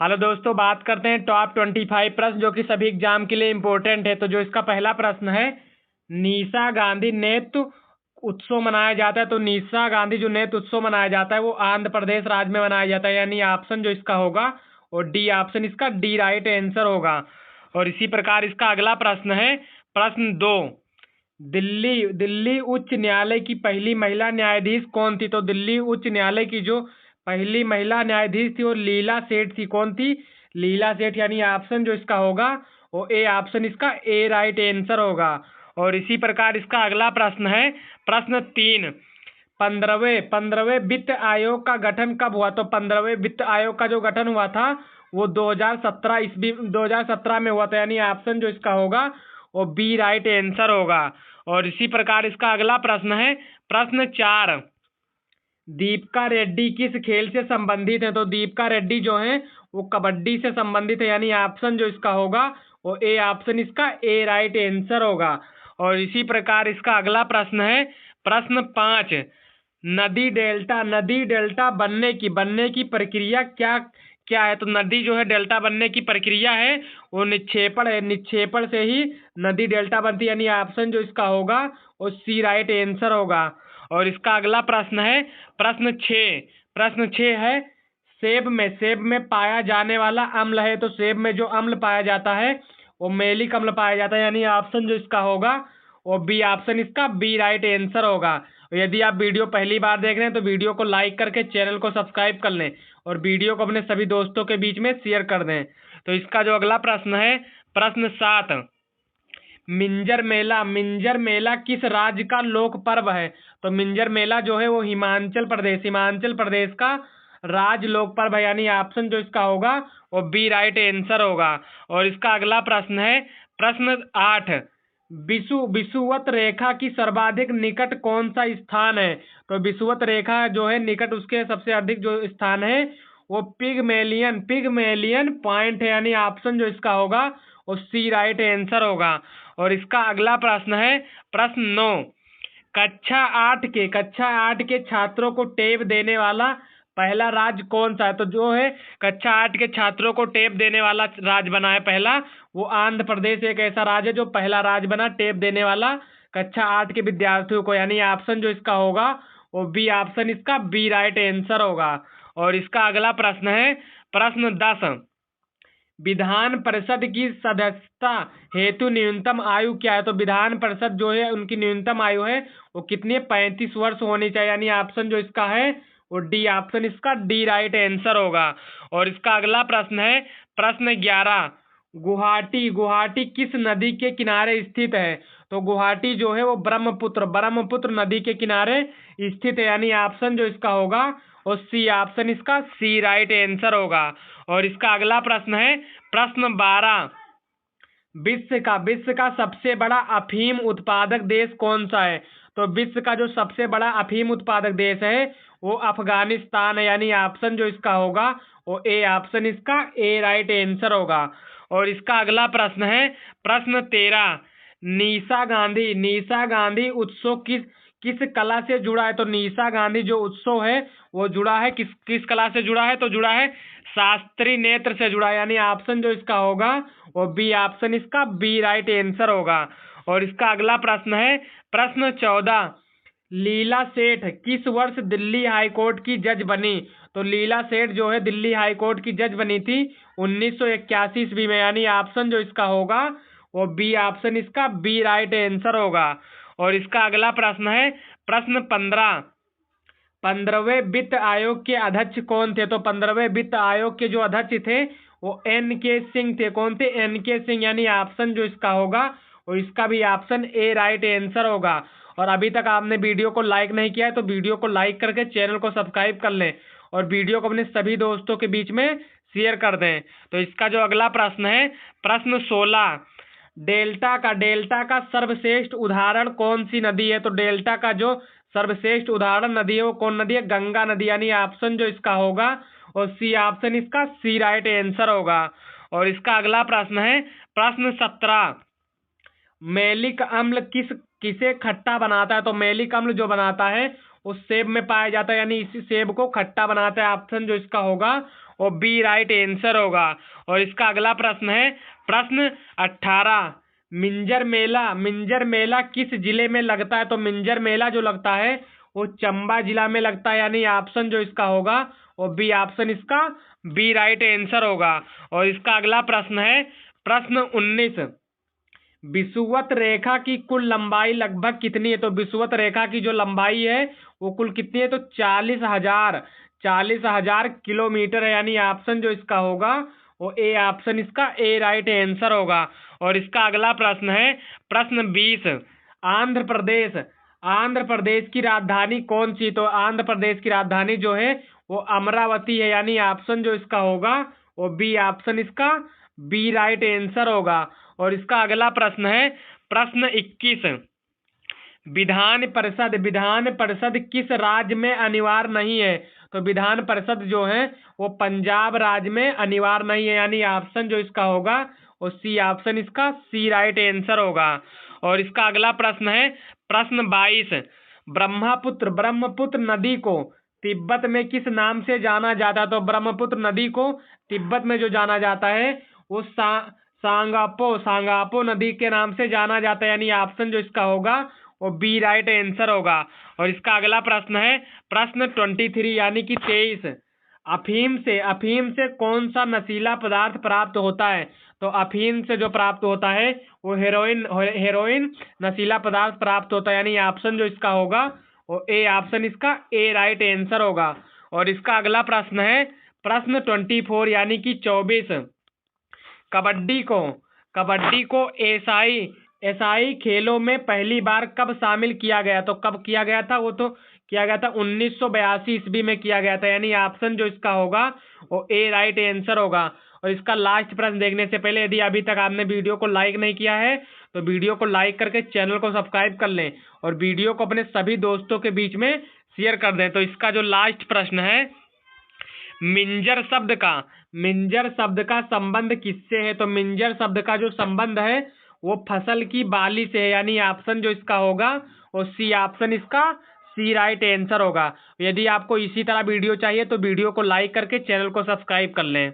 Hello दोस्तों, बात करते हैं टॉप 25 प्रश्न जो कि सभी एग्जाम के लिए इम्पोर्टेंट है। तो जो इसका पहला प्रश्न है, निशा गांधी नेत्र उत्सव मनाया जाता है। तो निशा गांधी जो नेत्र उत्सव मनाया जाता है वो आंध्र प्रदेश राज्य में मनाया जाता है, यानी ऑप्शन जो इसका होगा वो डी ऑप्शन, इसका डी राइट आंसर होगा। और इसी प्रकार इसका अगला प्रश्न है, प्रश्न 2, दिल्ली दिल्ली उच्च न्यायालय की पहली महिला न्यायाधीश कौन थी। तो दिल्ली उच्च न्यायालय की जो पहली महिला न्यायाधीश थी वो लीला सेठ थी। कौन थी? लीला सेठ, यानी ऑप्शन जो इसका होगा वो ए ऑप्शन, इसका ए राइट आंसर होगा। और इसी प्रकार इसका अगला प्रश्न है, प्रश्न 3, पंद्रहवें वित्त आयोग का गठन कब हुआ। तो 15वें वित्त आयोग का जो गठन हुआ था वो 2017 में हुआ था, यानी ऑप्शन जो इसका होगा वो बी राइट आंसर होगा। और इसी प्रकार इसका अगला प्रश्न है, प्रश्न 4, दीपिका रेड्डी किस खेल से संबंधित है। तो दीपिका रेड्डी जो है वो कबड्डी से संबंधित है, यानी ऑप्शन जो इसका होगा वो ए ऑप्शन, इसका ए राइट आंसर होगा। और इसी प्रकार इसका अगला प्रश्न है, प्रश्न 5, नदी डेल्टा बनने की प्रक्रिया क्या क्या है। तो नदी जो है डेल्टा बनने की प्रक्रिया है वो निक्षेपण है, निक्षेपण से ही नदी डेल्टा बनती है, यानी ऑप्शन जो इसका होगा वो सी राइट आंसर होगा। और इसका अगला प्रश्न है, प्रश्न 6 है, सेब में पाया जाने वाला अम्ल है। तो सेब में जो अम्ल पाया जाता है वो मैलिक अम्ल पाया जाता है, यानी ऑप्शन जो इसका होगा वो बी ऑप्शन, इसका बी राइट आंसर होगा। यदि आप वीडियो पहली बार देख रहे हैं तो वीडियो को लाइक करके चैनल को सब्सक्राइब कर लें और वीडियो को अपने सभी दोस्तों के बीच में शेयर कर दें। तो इसका जो अगला प्रश्न है, प्रश्न 7, मिंजर मेला किस राज्य का लोक पर्व है। तो मिंजर मेला जो है वो हिमाचल प्रदेश का राज्य लोक पर्व है, यानी ऑप्शन जो इसका होगा वो बी राइट आंसर होगा। और इसका अगला प्रश्न है, प्रश्न 8, विषुवत रेखा की सर्वाधिक निकट कौन सा स्थान है। तो विषुवत रेखा जो है निकट, उसके सबसे अधिक जो स्थान है वो पिगमेलियन पॉइंट है, यानी ऑप्शन जो इसका होगा वो सी राइट आंसर होगा। और इसका अगला प्रश्न है, प्रश्न 9, कक्षा 8 के छात्रों को टैब देने वाला पहला राज्य कौन सा है। तो जो है कक्षा 8 के छात्रों को टैब देने वाला राज्य बना है पहला, वो आंध्र प्रदेश एक ऐसा राज्य है जो पहला राज्य बना टैब देने वाला कक्षा 8 के विद्यार्थियों को, यानी ऑप्शन जो इसका होगा वो बी ऑप्शन, इसका बी राइट आंसर होगा। और इसका अगला प्रश्न है, प्रश्न 10, विधान परिषद की सदस्यता हेतु न्यूनतम आयु क्या है। तो विधान परिषद जो है उनकी न्यूनतम आयु है वो कितनी, 35 वर्ष होनी चाहिए, यानी ऑप्शन जो इसका है वो डी ऑप्शन, इसका डी राइट आंसर होगा। और इसका अगला प्रश्न है, प्रश्न 11, गुवाहाटी किस नदी के किनारे स्थित है। तो गुवाहाटी जो है वो ब्रह्मपुत्र नदी के किनारे स्थित है, यानी ऑप्शन जो इसका होगा और सी ऑप्शन, इसका सी राइट आंसर होगा। और इसका अगला प्रश्न है, प्रश्न 12, विश्व का सबसे बड़ा अफीम उत्पादक देश कौन सा है। तो विश्व का जो सबसे बड़ा अफीम उत्पादक देश है वो अफगानिस्तान है, यानी ऑप्शन जो इसका होगा वो ए ऑप्शन, इसका ए राइट आंसर होगा। और इसका अगला प्रश्न है, प्रश्न 13, निशा गांधी उत्सव किस कला से जुड़ा है। तो निशा गांधी जो उत्सव है वो जुड़ा है किस कला से जुड़ा है। तो जुड़ा है शास्त्रीय नृत्य से जुड़ा है, यानी ऑप्शन जो इसका होगा वो बी ऑप्शन, इसका बी राइट आंसर होगा। और इसका अगला प्रश्न है, प्रश्न 14, लीला सेठ किस वर्ष दिल्ली हाई कोर्ट की जज बनी। तो लीला सेठ जो है दिल्ली हाई कोर्ट की जज बनी थी 1981 ईस्वी में, यानी ऑप्शन जो इसका होगा वो बी ऑप्शन, इसका बी राइट आंसर होगा। और इसका अगला प्रश्न है, प्रश्न 15, 15वें वित्त आयोग के अध्यक्ष कौन थे। तो 15वें वित्त आयोग के जो अध्यक्ष थे वो एन के सिंह थे। कौन थे? एन के सिंह, यानी ऑप्शन जो इसका होगा वो इसका भी ऑप्शन ए राइट आंसर होगा। और अभी तक आपने वीडियो को लाइक नहीं किया है तो वीडियो को लाइक करके चैनल को सब्सक्राइब कर लें और वीडियो को अपने सभी दोस्तों के बीच में शेयर कर दें। तो इसका जो अगला प्रश्न है, प्रश्न 16, डेल्टा का सर्वश्रेष्ठ उदाहरण कौन सी नदी है। तो डेल्टा का जो सर्वश्रेष्ठ उदाहरण नदी है वो कौन नदी है? गंगा नदी, यानी ऑप्शन जो इसका होगा और सी ऑप्शन, इसका सी राइट आंसर होगा। और इसका अगला प्रश्न है, प्रश्न 17, मैलिक अम्ल किसे खट्टा बनाता है। तो मैलिक अम्ल जो बनाता है वो सेब में पाया जाता है, यानी इसी सेब को खट्टा बनाता है, ऑप्शन जो इसका होगा और बी राइट आंसर होगा। और इसका अगला प्रश्न है प्रश्न 18, मिंजर मेला किस जिले में लगता है? तो मिंजर मेला जो लगता है वो चंबा जिला में लगता है, यानी ऑप्शन जो इसका होगा वो बी ऑप्शन इसका बी राइट आंसर होगा। और इसका अगला प्रश्न है प्रश्न 19, विषुवत रेखा की कुल लंबाई लगभग कितनी है? तो विषुवत रेखा की जो लंबाई है वो कुल कितनी है? तो 40,000 किलोमीटर है, यानी ऑप्शन जो इसका होगा वो ए ऑप्शन इसका ए राइट आंसर होगा। और इसका अगला प्रश्न है प्रश्न 20, आंध्र प्रदेश की राजधानी कौन सी? तो आंध्र प्रदेश की राजधानी जो है वो अमरावती है, यानी ऑप्शन जो इसका होगा वो बी ऑप्शन इसका बी राइट आंसर होगा। और इसका अगला प्रश्न है प्रश्न 21, विधान परिषद किस राज्य में अनिवार्य नहीं है? तो विधान परिषद जो है वो पंजाब राज्य में अनिवार्य नहीं है, यानी ऑप्शन जो इसका होगा वो सी ऑप्शन इसका सी राइट आंसर होगा। और इसका अगला प्रश्न है प्रश्न 22, ब्रह्मपुत्र नदी को तिब्बत में किस नाम से जाना जाता है? तो ब्रह्मपुत्र नदी को तिब्बत में जो जाना जाता है वो सांगापो नदी के नाम से जाना जाता है, यानी ऑप्शन जो इसका होगा वो बी राइट आंसर होगा। और इसका अगला प्रश्न है प्रश्न 23 यानी कि 23, अफीम से कौन सा नशीला पदार्थ प्राप्त होता है? तो अफीम से जो प्राप्त होता है वो हेरोइन नशीला पदार्थ प्राप्त होता है, यानी ऑप्शन जो इसका होगा वो ए ऑप्शन इसका ए राइट आंसर होगा। और इसका अगला प्रश्न है प्रश्न 24 यानी कि 24, कबड्डी को एशियाई खेलों में पहली बार कब शामिल किया गया? तो कब किया गया था? वो तो किया गया था 1982 ईस्वी में किया गया था, यानी ऑप्शन जो इसका होगा वो ए राइट आंसर होगा। और इसका लास्ट प्रश्न देखने से पहले यदि अभी तक आपने वीडियो को लाइक नहीं किया है तो वीडियो को लाइक करके चैनल को सब्सक्राइब कर लें और वीडियो को अपने सभी दोस्तों के बीच में शेयर कर दें। तो इसका जो लास्ट प्रश्न है, मिंजर शब्द का संबंध किससे है? तो मिंजर शब्द का जो संबंध है वो फसल की बाली से है, यानी ऑप्शन जो इसका होगा वो सी ऑप्शन इसका सी राइट आंसर होगा। यदि आपको इसी तरह वीडियो चाहिए तो वीडियो को लाइक करके चैनल को सब्सक्राइब कर लें।